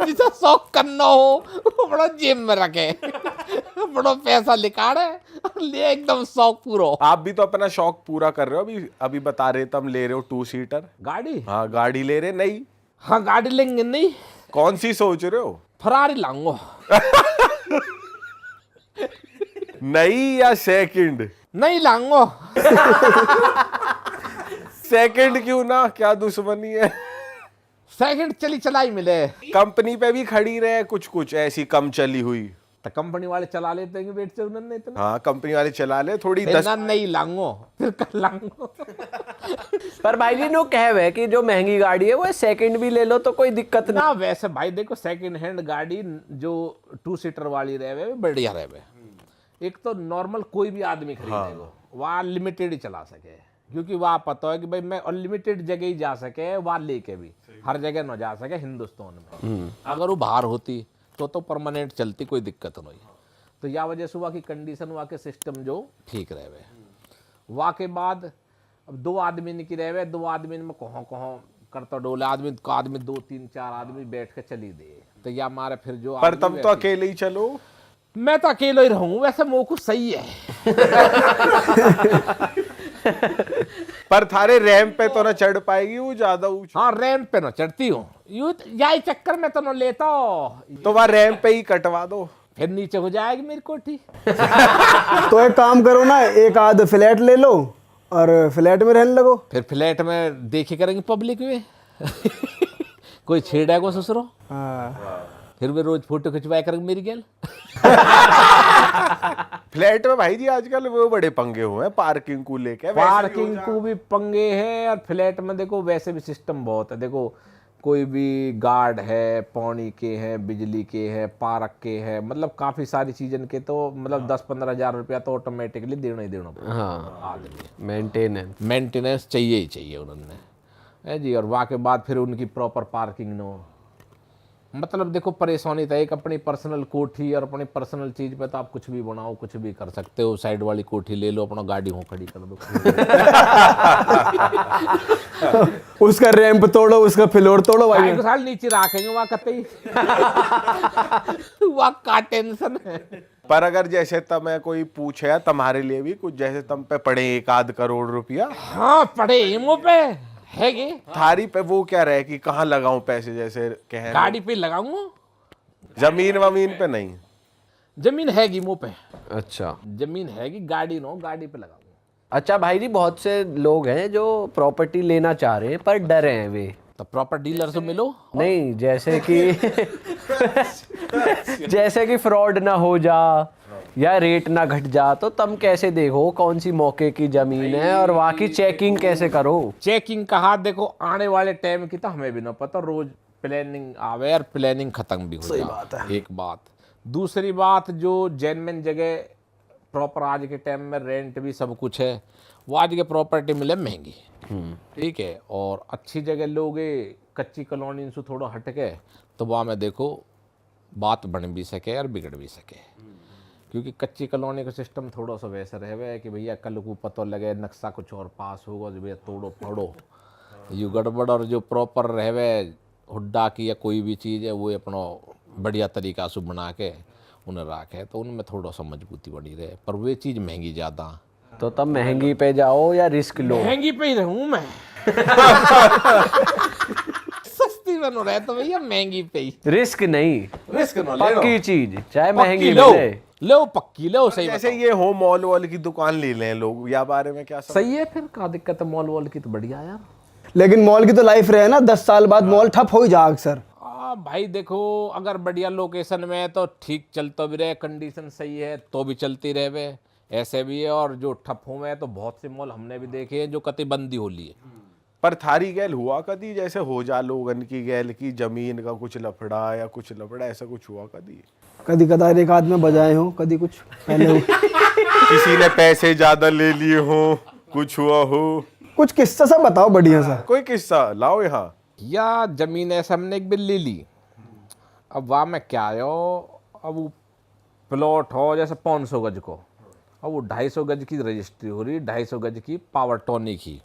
जिसे शौक करना हो वो बड़ा जेब में रखे, बड़ा पैसा निकाले ले एकदम शौक पूरा। आप भी तो अपना शौक पूरा कर रहे हो, अभी अभी बता रहे तुम ले रहे हो 2 सीटर गाड़ी। हाँ गाड़ी ले रहे नहीं? हाँ गाड़ी लेंगे। नहीं कौन सी सोच रहे हो? फरारी लाऊंगा। नई या सेकंड? नहीं लाऊंगा। सेकंड क्यों ना, क्या दुश्मनी है? सेकंड चली चलाई मिले। कंपनी पे भी खड़ी रहे कुछ कुछ ऐसी कम चली हुई तो कंपनी वाले चला लेते हैं बेट से उन्होंने इतना। हाँ कंपनी वाले चला ले थोड़ी इतना नहीं लाऊंगा फिर कल लाऊंगा। पर भाई जी नो कहवे कि जो महंगी गाड़ी है वो सेकंड भी ले लो तो कोई दिक्कत ना वैसे भाई देखो सेकंड हैंड गाड़ी जो 2 सीटर वाली रहे बढ़िया रहे। एक तो नॉर्मल कोई भी आदमी खरीदेगा वहाँ लिमिटेड ही चला सके, क्योंकि वहाँ पता है कि भाई मैं अनलिमिटेड जगह ही जा सके, वहाँ लेके भी हर जगह न जा सके हिंदुस्तान में। अगर वो बाहर होती तो परमानेंट चलती, कोई दिक्कत नहीं। तो या वजह से वहाँ की कंडीशन, वहाँ के सिस्टम जो ठीक रहे। वहाँ के बाद अब 2 आदमी निकल रहे, 2 आदमी में कहाँ कहाँ करता डोले आदमी 2 3 4 आदमी बैठ के चली दे तो या मारे फिर जो। पर तुम तो अकेले ही चलो। मैं तो अकेले ही रहूं वैसे मोकू सही है। पर थारे रैंप पे तो ना चढ़ पाएगी वो ज्यादा ऊंचा। हाँ रैंप पे ना चढ़ती हूँ, यूं यही चक्कर में तो ना लेता हूँ। तो वहाँ रैंप पे ही कटवा दो, फिर नीचे हो जाएगी मेरी कोठी। तो एक काम करो ना, एक आध फ्लैट ले लो और फ्लैट में रहने लगो। फिर फ्लैट में देखी करेंगे पब्लिक में। कोई छेड़ेगा ससुरो। हाँ। फिर वे रोज फोटो खिंचवाया करेंगे मेरी गैल। फ्लैट में भाई जी आजकल वो बड़े पंगे हुए हैं पार्किंग को लेके। पार्किंग को भी पंगे हैं और फ्लैट में देखो वैसे भी सिस्टम बहुत है। देखो कोई भी गार्ड है, पानी के हैं, बिजली के हैं, पार्क के हैं, मतलब काफी सारी चीजन के तो मतलब 10-15 हजार रुपया तो ऑटोमेटिकली देना ही देना पड़ेगा। हाँ आदमी मेंटेनेंस चाहिए ही चाहिए उन्होंने है जी। और वहाँ के बाद फिर उनकी प्रॉपर पार्किंग नो, मतलब देखो परेशानी था। एक अपनी पर्सनल कोठी और अपनी पर्सनल चीज पे तो आप कुछ भी बनाओ, कुछ भी कर सकते हो। साइड वाली कोठी ले लो, अपना गाड़ी हो खड़ी कर दो। उसका रैंप तोड़ो, उसका फ्लोर तोड़ो भाई। एक साल नीचे रखेंगे वहाँ कतई। वहाँ का टेंशन है। पर अगर जैसे तुम्हें कोई पूछे तुम्हारे लिए भी कुछ, जैसे तुम पे पड़े 1-8 करोड़ रुपया। हाँ पड़े इमो पे है गे। थारी पे वो क्या रहे कि कहाँ लगाऊं पैसे, जैसे कहे गाड़ी पे लगाऊंगा, जमीन वमीन पे नहीं। जमीन हैगी मुँह पे। अच्छा जमीन हैगी, गाड़ी नो गाड़ी पे लगाऊंगा। अच्छा भाई जी बहुत से लोग हैं जो प्रॉपर्टी लेना चाह रहे हैं पर डरे हैं वे। तो प्रॉपर डीलर से मिलो। नहीं जैसे कि फ्रॉड ना हो जा या रेट ना घट जा, तो तुम कैसे देखो कौन सी मौके की जमीन है और वहाँ की चेकिंग कैसे करो? चेकिंग कहा देखो आने वाले टाइम की तो हमें भी ना पता, रोज प्लानिंग आवे और प्लानिंग खत्म भी हो जाए। बात है। एक बात। दूसरी बात जो जेन्युइन जगह प्रॉपर आज के टाइम में रेंट भी सब कुछ है, वो आज के प्रॉपर्टी मिले महंगी। ठीक है। और अच्छी जगह लोगे कच्ची कॉलोनी से थोड़ा हट के, तो वहाँ में देखो बात बन भी सके और बिगड़ भी सके। क्योंकि कच्ची कॉलोनी का सिस्टम थोड़ा सा वैसा रहे कि भैया कल को पता लगे नक्शा कुछ और पास होगा जो भैया तोड़ो फोड़ो यू गड़बड़। और जो प्रॉपर रहे हुड्डा की या कोई भी चीज़ है वो अपना बढ़िया तरीका से बना के उन्हें रखे, तो उनमें थोड़ा सा मजबूती बनी रहे। पर वे चीज़ महंगी ज़्यादा। तो तब महंगी पे जाओ या रिस्क लो? महंगी पे ही रहूँ मैं। सस्ती बनो रहे तो भैया महंगी पे ही। रिस्क नहीं, रिस्क नो पक्की चीज चाहे महंगी लो मिले। लो पक्की लो। सही जैसे बताओ। ये हो मॉल वॉल की दुकान ले लें लोग, या बारे में क्या सही है। फिर क्या दिक्कत है, मॉल वॉल की तो बढ़िया यार। लेकिन मॉल की तो लाइफ रहे ना, 10 साल बाद मॉल ठप हो ही जा अक्सर। भाई देखो अगर बढ़िया लोकेशन में है तो ठीक चलता भी रहे, कंडीशन सही है तो भी चलती रहे, ऐसे भी है। और जो ठप हुए हैं तो बहुत से मॉल हमने भी देखे हैं जो कति बंदी हो ली है। पर थारी गैल हुआ कदी जैसे हो जा लोगन की गैल की जमीन का कुछ लफड़ा या कुछ लफड़ा, ऐसा कुछ हुआ कदी? कदी कदार एक आध में बजाए हो, कदी कुछ पहले हो। किसी ने पैसे ज्यादा ले लिए हो, कुछ हुआ हो? कुछ किस्सा सा बताओ बढ़िया सा। कोई किस्सा लाओ यहाँ। या जमीन ऐसे हमने एक बिल ले ली। अब वहाँ में क्या है, अब वो प्लॉट हो जैसे 500 गज को, अब वो 250 गज की रजिस्ट्री हो रही, 250 गज की पावर टोनी की।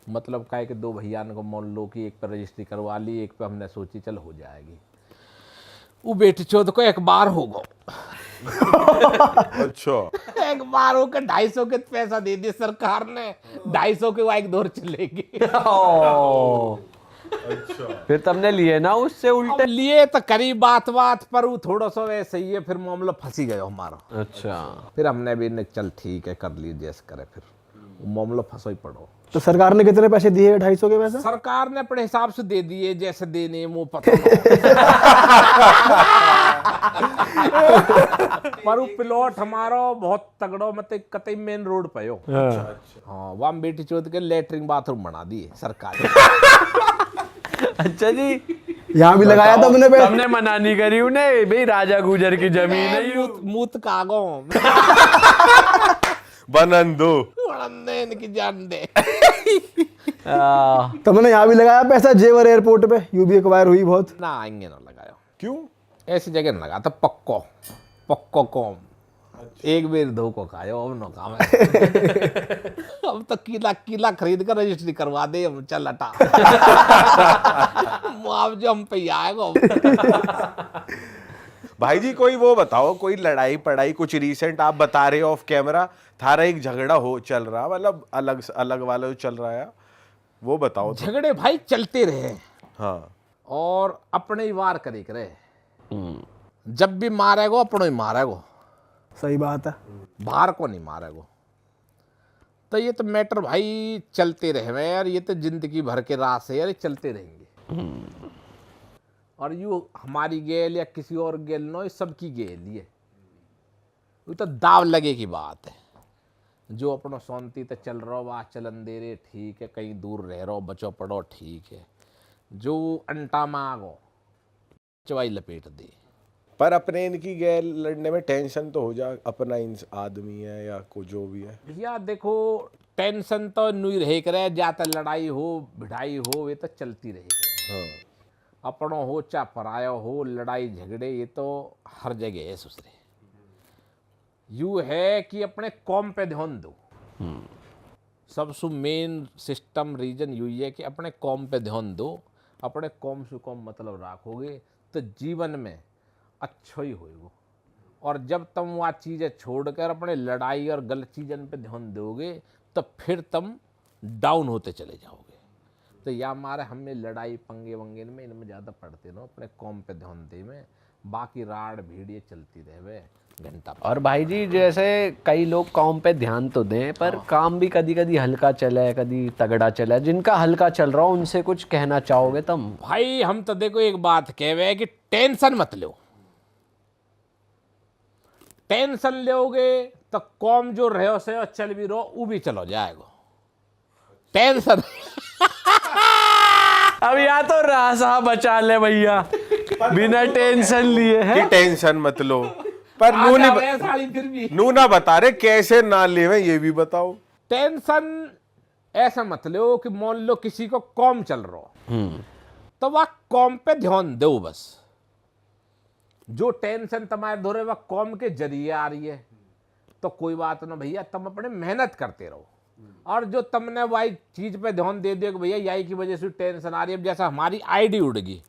मतलब क्या है कि 2 भैया को मान लो कि एक पर रजिस्ट्री करवा ली, एक पर हमने सोची चल हो जाएगी। वो बेटी चौथ को एक बार होगा, अच्छा, एक बार होकर 250 के पैसा दे दिया सरकार ने, 250 के वो एक दौर चलेगी। ओ, अच्छा। फिर तुमने लिए ना उससे उल्टे। अब लिए तो करी बात बात पर वो थोड़ा सा वैसे ही है, फिर मामला फंसी गया हमारा। अच्छा, फिर हमने भी ने चल ठीक है कर लीजिए जैसे करे, फिर वो मामला फंसो ही पड़ो। तो सरकार ने कितने पैसे दिए 250 के पैसा? सरकार ने अपने हिसाब से दे दिए, जैसे देने वो पता पर वो प्लॉट हमारा बहुत तगड़ो, मतलब कतई मेन रोड पे हो। हाँ, वहाँ बेटी चौथ के लेटरिन बाथरूम बना दिए सरकार ने। अच्छा जी, यहाँ भी लगाया था हमने पैसा। तुमने मना नहीं करी उन्हें, भाई राजा गुजर की जमीन है ये। मूत कागो बनन दो, दे इनकी जान दे। तुमने यहाँ भी लगाया पैसा जेवर एयरपोर्ट पे, यू भी एक्वायर हुई बहुत। ना आएंगे ना लगायो, क्यों? ऐसी जगह ना लगा तो पक्को पक्को कौम एक बेर धोखो खायो, अब नो काम है। अब तो किला किला खरीद कर रजिस्ट्री करवा दे, हम चल हटा। मुआवजा हम पे ही आएगा। भाई जी कोई वो बताओ, कोई लड़ाई पड़ाई कुछ रीसेंट आप बता रहे हो ऑफ कैमरा, थारा एक झगड़ा हो चल रहा, मतलब अलग अलग वाला जो चल रहा है वो बताओ तो। झगड़े भाई चलते रहे, हाँ, और अपने ही वार करे करे, जब भी मारेगो अपनो ही मारेगो, सही बात है। बाहर को नहीं मारेगो। तो ये तो मैटर भाई चलते रहे यार, ये तो जिंदगी भर के रास है यार, ये चलते रहेंगे। और यू हमारी गेल या किसी और गेल नो, ये सबकी गेल ये, ये तो दाव लगे की बात है। जो अपना शांति तो चल रहा हो वाह चलन दे रहे ठीक है, कहीं दूर रह रहो बचो पड़ो ठीक है, जो अंटा मांगो चवाई लपेट दे। पर अपने इनकी गैर लड़ने में टेंशन तो हो जा, अपना आदमी है या को जो भी है। भैया देखो टेंशन तो नहीं रहे करे, जाता लड़ाई हो भिड़ाई हो ये तो चलती रहे करे। हाँ, अपनों हो चाहे परायो हो, लड़ाई झगड़े ये तो हर जगह है सुसरे। यू है कि अपने कौम पे ध्यान दो, सबसे मेन सिस्टम रीजन यू है कि अपने कौम पे ध्यान दो, अपने कौम से कौम मतलब राखोगे तो जीवन में अच्छा ही होएगा। और जब तुम वह चीज़ें छोड़कर अपने लड़ाई और गलत चीज़न पे ध्यान दोगे तो फिर तुम डाउन होते चले जाओगे। तो या हमारे हमें लड़ाई पंगे वंगे में इनमें ज़्यादा पड़ते रहो, अपने कौम पे ध्यान दे में, बाकी राड़ भीड़ ये चलती रहे घंटा। और भाई जी जैसे कई लोग कौम पे ध्यान तो दें पर काम भी कदी कदी हल्का चले कदी तगड़ा चले, जिनका हल्का चल रहा हो उनसे कुछ कहना चाहोगे तुम? भाई हम तो देखो एक बात कहवे कि टेंशन मत लो, टेंशन लोगे तो कौम जो रहो से और चल भी रहो वो भी चलो जाएगा। टेंशन अब या तो रासा बचा ले भैया बिना टेंशन लिए है। कि टेंशन मत लो, पर नू ना बता रहे कैसे ना लेवे ये भी बताओ। टेंशन ऐसा मत लो कि मान लो किसी को कौम चल रहा तो वह कौम पे ध्यान दो बस। जो टेंशन तुम्हारे धोरे वह कौम के जरिए आ रही है तो कोई बात ना भैया, तुम अपने मेहनत करते रहो। और जो तुमने वही चीज पे ध्यान दे दिया कि भैया यही की वजह से टेंशन आ रही है, अब जैसा हमारी आईडी उड़ गई,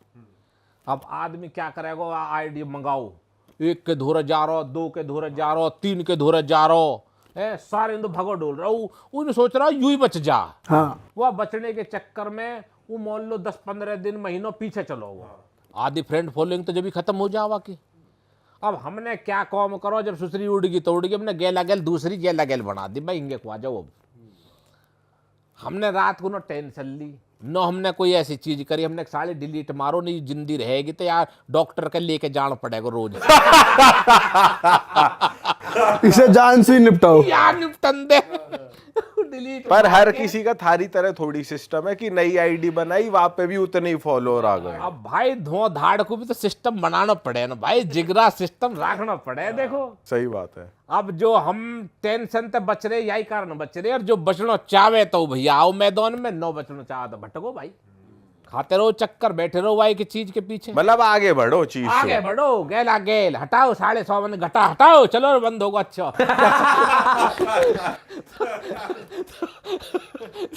अब आदमी क्या करेगा, आईडी मंगाओ, 1 के धोरे जा रहा, 2 के धोरे जा रहा, 3 के धोरे जा रहा, सारे तो भगो डोल रहा हूँ, उन्हें सोच रहा यूं ही बच जा। हाँ, वह बचने के चक्कर में वो मान लो 10-15 दिन महीनों पीछे चलो, आधी फ्रेंड फॉलोइंग तो जब भी खत्म हो जावा की। अब हमने क्या कौम करो, जब सुसरी उड़ गई तो उड़ गई, हमने गेला गेल दूसरी गेला गेल बना दी भाई, इंगे को आ जाओ। अब हमने रात को ना टेंशन ली न हमने कोई ऐसी चीज करी, हमने साले डिलीट मारो नहीं, जिंदी रहेगी तो यार डॉक्टर के लेके जाना पड़ेगा रोज। इसे जान से ही निपटाओ यार निपटन दे डिलीट। पर हर किसी का थारी तरह थोड़ी सिस्टम है कि नई आईडी बनाई वहां पे भी उतने ही फॉलोअर आ गए। अब भाई धुआं धाड़ को भी तो सिस्टम बनाना पड़े ना भाई, जिगरा सिस्टम रखना पड़े। देखो सही बात है। अब जो हम टेंशन से बच रहे यही कारण बच रहे, और जो बचना चाहे तो भैया आओ मैदान में, नो बचना चाहे तो भटको भाई, खाते रहो चक्कर, बैठे रहो भाई की चीज के पीछे। मतलब आगे बढ़ो चीज से। आगे बढ़ो, गेला गेल हटाओ, 150 में घटा हटाओ, चलो बंद होगा। अच्छा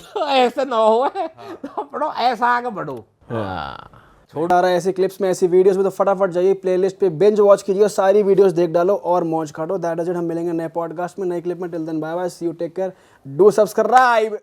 तो ऐसे ना हो, तो पढ़ो ऐसा आगे बढ़ो, आ रहा है ऐसे क्लिप्स में, ऐसी वीडियोस में, तो फटाफट जाइए प्लेलिस्ट पे बिंज वॉच कीजिए और सारी वीडियोस देख डालो और मौज काटो। That is it. हम मिलेंगे नए पॉडकास्ट में, नए क्लिप में। Till then bye bye, see you, take care, do subscribe.